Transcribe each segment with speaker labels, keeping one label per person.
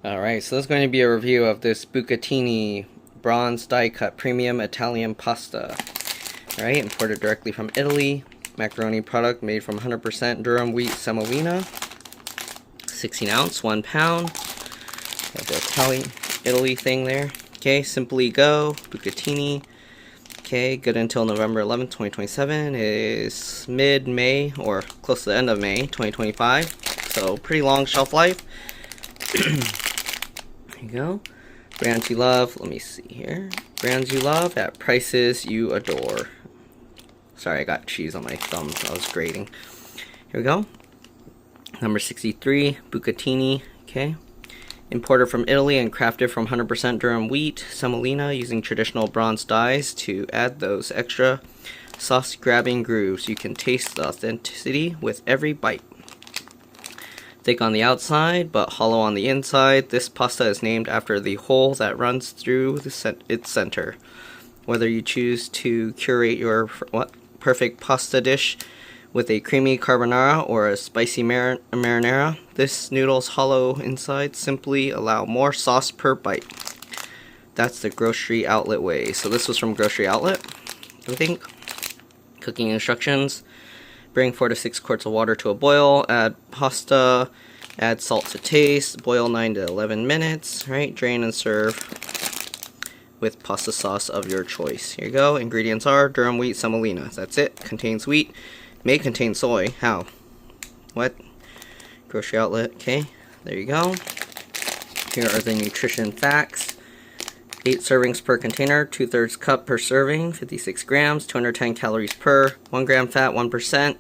Speaker 1: Alright, so this is going to be a review of this Bucatini bronze die cut premium Italian pasta. Alright, imported directly from Italy. Macaroni product made from 100% durum wheat semolina. 16 ounce, 1 pound. Got the Italy thing there. Okay, SimplyGO, Bucatini. Okay, good until November 11th, 2027. It is mid-May, or close to the end of May, 2025. So, pretty long shelf life. There you go. Brands you love. Let me see here. Brands you love at prices you adore. Sorry, I got cheese on my thumb, so I was grating. Here we go. Number 63, Bucatini. Okay. Imported from Italy and crafted from 100% durum wheat semolina using traditional bronze dies to add those extra sauce-grabbing grooves. You can taste the authenticity with every bite. Thick on the outside, but hollow on the inside. This pasta is named after the hole that runs through its center. Whether you choose to curate your perfect pasta dish with a creamy carbonara or a spicy marinara, this noodle's hollow inside simply allow more sauce per bite. That's the grocery outlet way. So this was from Grocery Outlet, I think. Cooking instructions. Bring 4 to 6 quarts of water to a boil. Add pasta. Add salt to taste. Boil 9 to 11 minutes. Right? Drain and serve with pasta sauce of your choice. Here you go. Ingredients are durum wheat semolina. That's it. Contains wheat. May contain soy. How? What? Grocery Outlet. Okay. There you go. Here are the nutrition facts. 8 servings per container, 2/3 cup per serving, 56 grams, 210 calories per, 1 gram fat, 1%,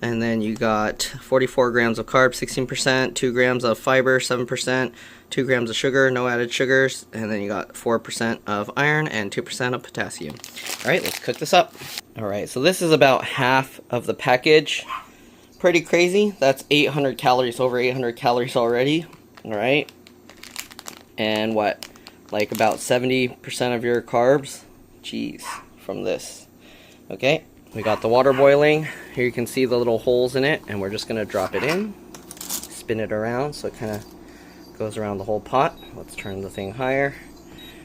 Speaker 1: and then you got 44 grams of carbs, 16%, 2 grams of fiber, 7%, 2 grams of sugar, no added sugars, and then you got 4% of iron and 2% of potassium. Alright, let's cook this up. Alright, so this is about half of the package. Pretty crazy. That's 800 calories, over 800 calories already. Alright, and what? Like about 70% of your carbs, geez, from this. Okay, we got the water boiling. Here you can see the little holes in it, and we're just gonna drop it in, spin it around so it kind of goes around the whole pot. Let's turn the thing higher.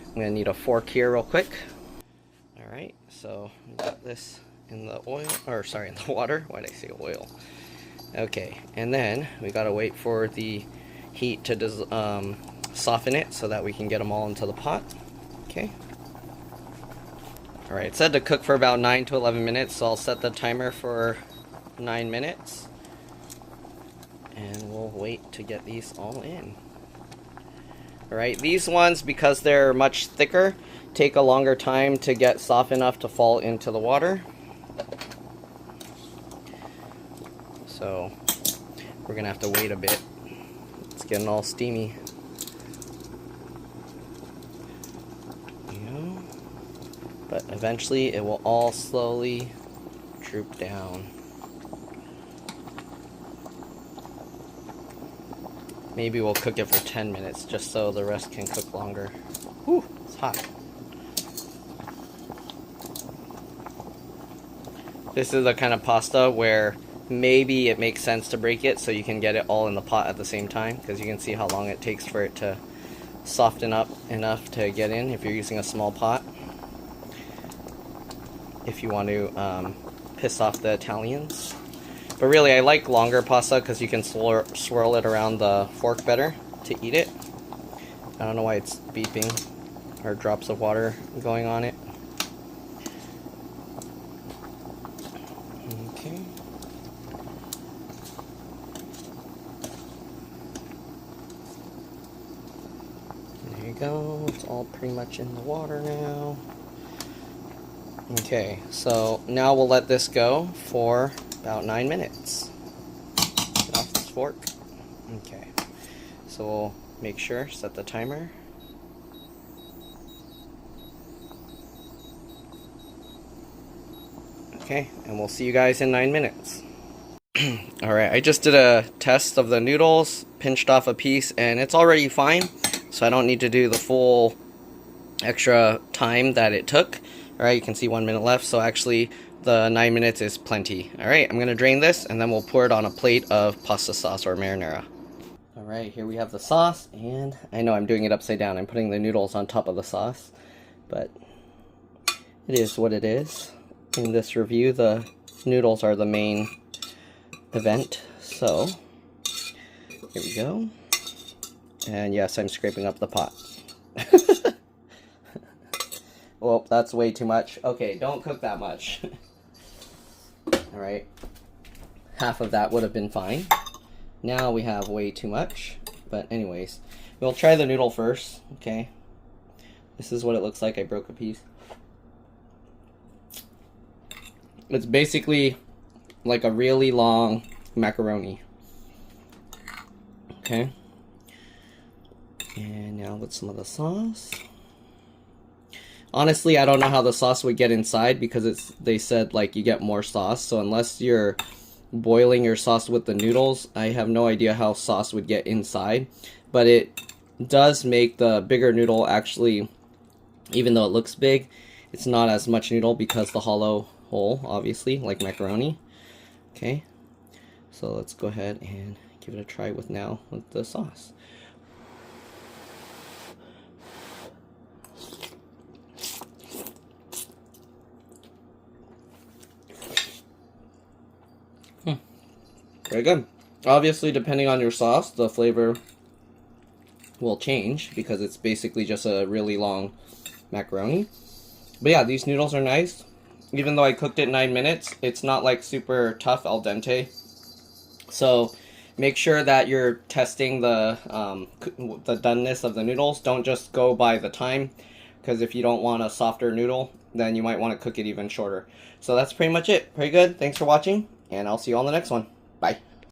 Speaker 1: I'm gonna need a fork here real quick. All right, so we got this in the oil, or sorry, in the water. Why did I say oil? Okay, and then we gotta wait for the heat to soften it so that we can get them all into the pot. Okay. Alright, it said to cook for about 9 to 11 minutes, so I'll set the timer for 9 minutes. And we'll wait to get these all in. Alright, these ones, because they're much thicker, take a longer time to get soft enough to fall into the water. So, we're gonna have to wait a bit. It's getting all steamy. But eventually it will all slowly droop down. Maybe we'll cook it for 10 minutes just so the rest can cook longer. Whew, it's hot. This is the kind of pasta where maybe it makes sense to break it so you can get it all in the pot at the same time, because you can see how long it takes for it to soften up enough to get in if you're using a small pot. If you want to piss off the Italians. But really, I like longer pasta because you can swirl it around the fork better to eat it. I don't know why it's beeping, or drops of water going on it. Okay. There you go, it's all pretty much in the water now. Okay, so now we'll let this go for about 9 minutes. Get off this fork. Okay, so we'll make sure, set the timer. Okay, and we'll see you guys in 9 minutes. Alright, I just did a test of the noodles, pinched off a piece, and it's already fine, so I don't need to do the full extra time that it took. Alright, you can see 1 minute left, so actually the 9 minutes is plenty. Alright, I'm going to drain this, and then we'll pour it on a plate of pasta sauce or marinara. Alright, here we have the sauce, and I know I'm doing it upside down. I'm putting the noodles on top of the sauce, but it is what it is. In this review, the noodles are the main event, so here we go. And yes, I'm scraping up the pot. Well, that's way too much. Okay, don't cook that much. Alright, half of that would have been fine. Now we have way too much, but anyways, we'll try the noodle first, okay? This is what it looks like. I broke a piece. It's basically like a really long macaroni. Okay. And now with some of the sauce. Honestly, I don't know how the sauce would get inside because they said like you get more sauce. So unless you're boiling your sauce with the noodles, I have no idea how sauce would get inside. But it does make the bigger noodle actually, even though it looks big, it's not as much noodle because the hollow hole, obviously, like macaroni. Okay, so let's go ahead and give it a try with the sauce. Very good. Obviously, depending on your sauce, the flavor will change because it's basically just a really long macaroni. But yeah, these noodles are nice. Even though I cooked it 9 minutes, it's not like super tough al dente. So make sure that you're testing the doneness of the noodles. Don't just go by the time, because if you don't want a softer noodle, then you might want to cook it even shorter. So that's pretty much it. Pretty good. Thanks for watching, and I'll see you on the next one. Bye.